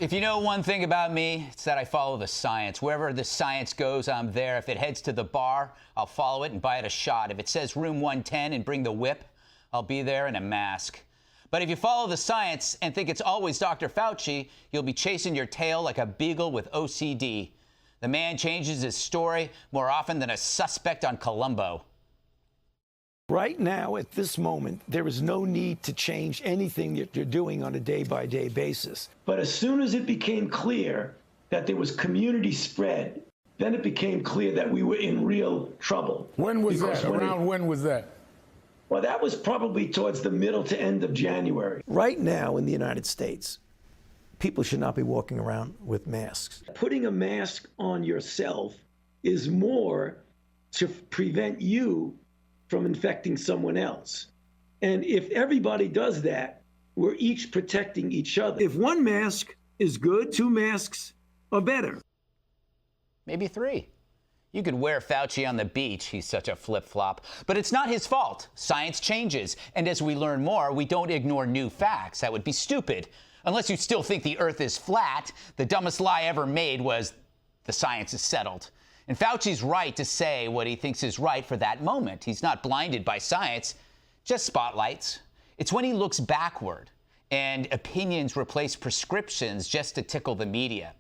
If you know one thing about me, it's that I follow the science. Wherever the science goes, I'm there. If it heads to the bar, I'll follow it and buy it a shot. If it says room 110 and bring the whip, I'll be there in a mask. But if you follow the science and think it's always Dr. Fauci, you'll be chasing your tail like a beagle with OCD. The man changes his story more often than a suspect on Columbo. Right now, at this moment, there is no need to change anything that you're doing on a day-by-day basis. But as soon as it became clear that there was community spread, then it became clear that we were in real trouble. When was that? When was that? Well, that was probably towards the middle to end of January. Right now in the United States, people should not be walking around with masks. Putting a mask on yourself is more to prevent you from infecting someone else. And if everybody does that, we're each protecting each other. If one mask is good, two masks are better. Maybe three. You could wear Fauci on the beach. He's such a flip-flop. But it's not his fault. Science changes. And as we learn more, we don't ignore new facts. That would be stupid. Unless you still think the Earth is flat, the dumbest lie ever made was the science is settled. And Fauci's right to say what he thinks is right for that moment. He's not blinded by science, just spotlights. It's when he looks backward and opinions replace prescriptions just to tickle the media.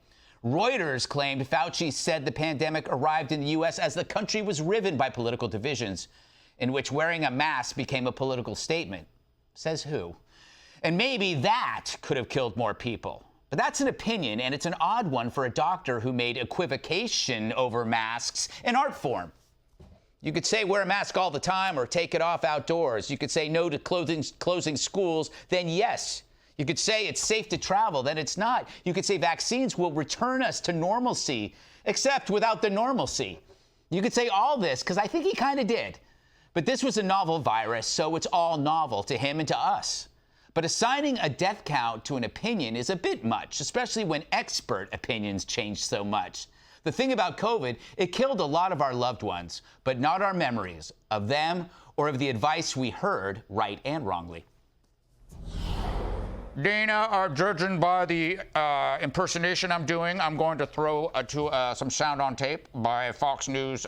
Reuters claimed Fauci said the pandemic arrived in the U.S. as the country was riven by political divisions, in which wearing a mask became a political statement. Says who? And maybe that could have killed more people. But that's an opinion, and it's an odd one for a doctor who made equivocation over masks an art form. You could say wear a mask all the time or take it off outdoors. You could say no to closing schools, then yes. You could say it's safe to travel, then it's not. You could say vaccines will return us to normalcy, except without the normalcy. You could say all this, because I think he kind of did. But this was a novel virus, so it's all novel to him and to us. But assigning a death count to an opinion is a bit much, especially when expert opinions change so much. The thing about COVID, it killed a lot of our loved ones, but not our memories of them or of the advice we heard, right and wrongly. Dana, judging by the impersonation I'm doing, I'm going to throw to some sound on tape by a Fox News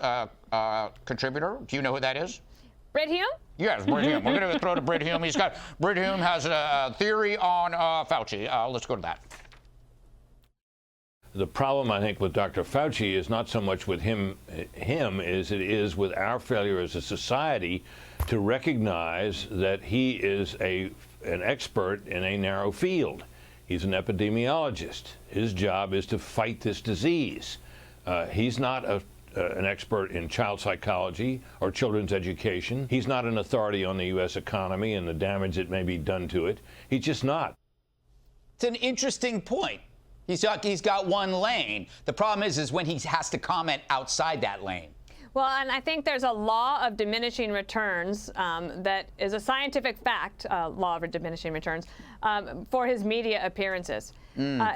contributor. Do you know who that is? Brit Hume? Yes, Brit Hume. We're going to throw to Brit Hume. Brit Hume has a theory on Fauci. Let's go to that. The problem, I think, with Dr. Fauci is not so much with him as it is with our failure as a society to recognize that he is an expert in a narrow field. He's an epidemiologist. His job is to fight this disease. He's not an expert in child psychology or children's education. He's not an authority on the U.S. economy and the damage that may be done to it. He's just not. It's an interesting point. He's got one lane. The problem is when he has to comment outside that lane. Well, and I think there's a law of diminishing returns that is a scientific fact, law of diminishing returns, for his media appearances.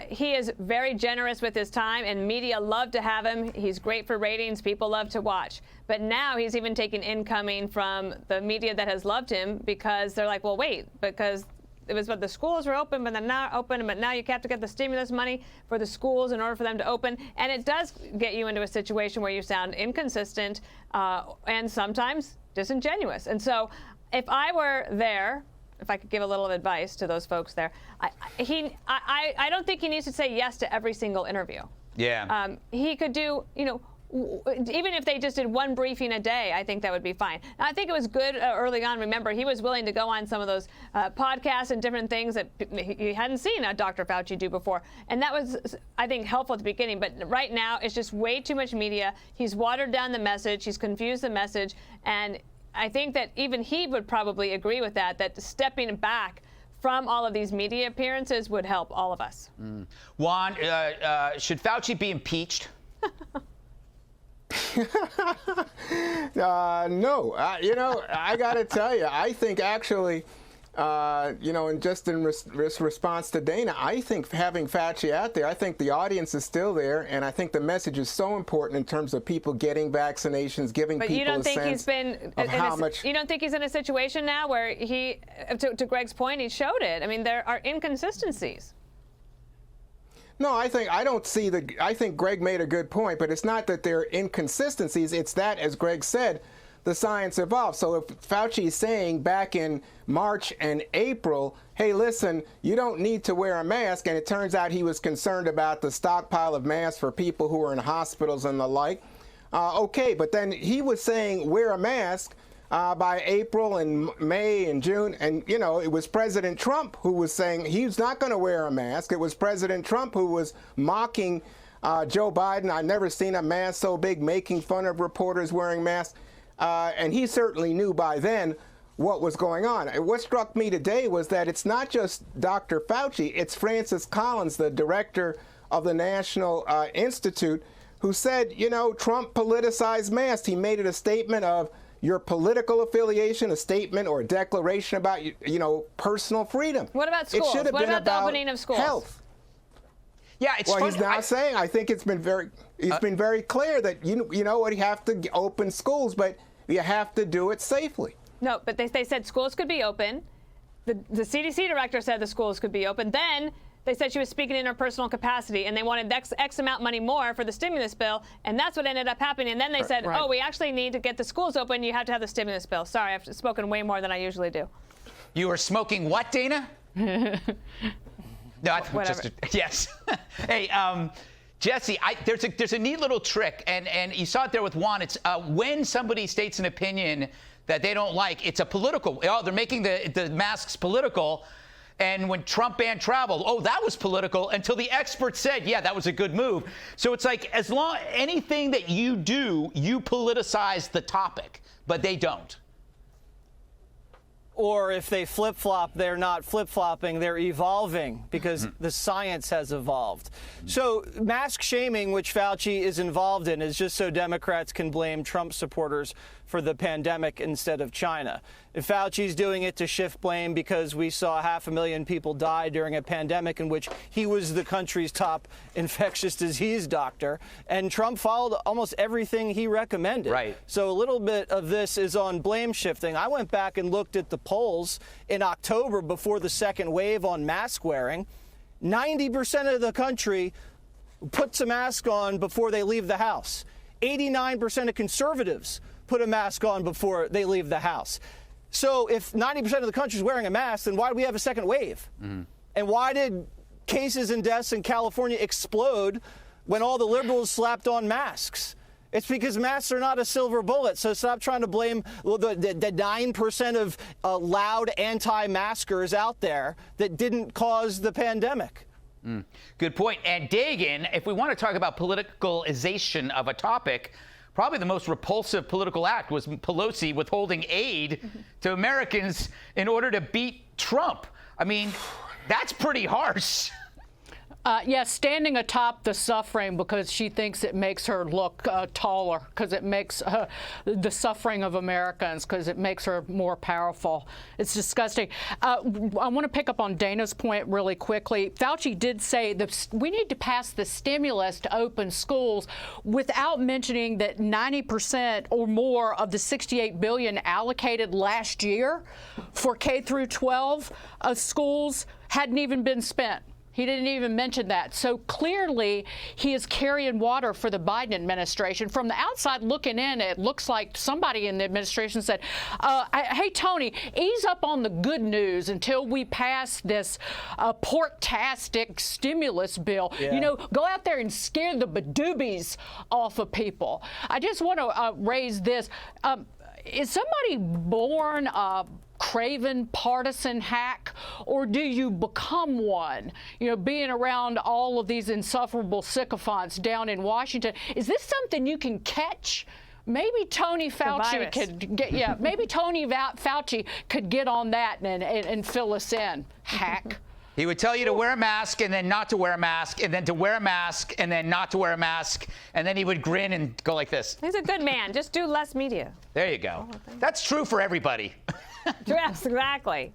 He is very generous with his time, and media love to have him. He's great for ratings. People love to watch. But now he's even taking incoming from the media that has loved him because they're like, well, wait, because it was what the schools were open, but they're not open, but now you have to get the stimulus money for the schools in order for them to open. And it does get you into a situation where you sound inconsistent and sometimes disingenuous. And so if I were there, if I could give a little advice to those folks there, I don't think he needs to say yes to every single interview. Yeah. He could do, even if they just did one briefing a day, I think that would be fine. Now, I think it was good early on. Remember, he was willing to go on some of those podcasts and different things that he hadn't seen Dr. Fauci do before. And that was, I think, helpful at the beginning. But right now, it's just way too much media. He's watered down the message. He's confused the message. And I think that even he would probably agree with that stepping back from all of these media appearances would help all of us. Juan, should Fauci be impeached? No, I got to tell you, I think actually, and just in response to Dana, I think having Fauci out there, I think the audience is still there, and I think the message is so important in terms of people getting vaccinations, giving people a sense of how much. You don't think he's in a situation now where to Greg's point, he showed it. I mean, there are inconsistencies. No, I think Greg made a good point, but it's not that there are inconsistencies. It's that, as Greg said, the science evolves. So if Fauci is saying back in March and April, hey, listen, you don't need to wear a mask, and it turns out he was concerned about the stockpile of masks for people who are in hospitals and the like, okay, but then he was saying wear a mask by April and May and June, and it was President Trump who was saying he's not going to wear a mask. It was President Trump who was mocking Joe Biden. I've never seen a mask so big, making fun of reporters wearing masks. And he certainly knew by then what was going on. And what struck me today was that it's not just Dr. Fauci, it's Francis Collins, the director of the National Institute, who said, Trump politicized masks. He made it a statement of your political affiliation, a statement or a declaration about, personal freedom. What about schools? It should have what been about the opening of schools? Health. Yeah, it's well, fun. He's now saying, I think it's been been very clear that, you know what, you have to open schools, but you have to do it safely. No, but they said schools could be open. The CDC director said the schools could be open. Then they said she was speaking in her personal capacity, and they wanted X amount money more for the stimulus bill, and that's what ended up happening. And then they said, oh, we actually need to get the schools open. You have to have the stimulus bill. Sorry, I've spoken way more than I usually do. You were smoking what, Dana? No, whatever. Yes. Hey, Jesse, there's a neat little trick, and you saw it there with Juan. It's when somebody states an opinion that they don't like, it's a political. Oh, they're making the masks political. And when Trump banned travel, oh, that was political until the experts said, yeah, that was a good move. So it's like anything that you do, you politicize the topic, but they don't. Or if they flip-flop, they're not flip-flopping, they're evolving because the science has evolved. So mask shaming, which Fauci is involved in, is just so Democrats can blame Trump supporters for the pandemic instead of China. If Fauci's doing it to shift blame because we saw 500,000 people die during a pandemic in which he was the country's top infectious disease doctor, and Trump followed almost everything he recommended. Right. So a little bit of this is on blame shifting. I went back and looked at the polls in October before the second wave on mask wearing. 90% of the country puts a mask on before they leave the house. 89% of conservatives put a mask on before they leave the house. So if 90% of the country is wearing a mask, then why do we have a second wave? And why did cases and deaths in California explode when all the liberals slapped on masks? It's because masks are not a silver bullet. So stop trying to blame the 9% of loud anti-maskers out there that didn't cause the pandemic. Good point. And Dagan, if we want to talk about politicalization of a topic, probably the most repulsive political act was Pelosi withholding aid to Americans in order to beat Trump. I mean, that's pretty harsh. Yes, standing atop the suffering because she thinks it makes her look taller, because it makes the suffering of Americans, because it makes her more powerful. It's disgusting. I want to pick up on Dana's point really quickly. Fauci did say that we need to pass the stimulus to open schools without mentioning that 90% or more of the $68 billion allocated last year for K through 12 schools hadn't even been spent. He didn't even mention that. So clearly, he is carrying water for the Biden administration. From the outside looking in, it looks like somebody in the administration said, hey, Tony, ease up on the good news until we pass this pork-tastic stimulus bill. Yeah. You know, go out there and scare the badoobies off of people. I just want to raise this. Is somebody born craven partisan hack, or do you become one? You know, being around all of these insufferable sycophants down in Washington, is this something you can catch? Maybe Tony Fauci could get, maybe Tony Fauci could get on that and fill us in, hack. He would tell you to wear a mask and then not to wear a mask and then to wear a mask and then not to wear a mask, and then he would grin and go like this. He's a good man. Just do less media. There you go. That's true for everybody. Yes, exactly.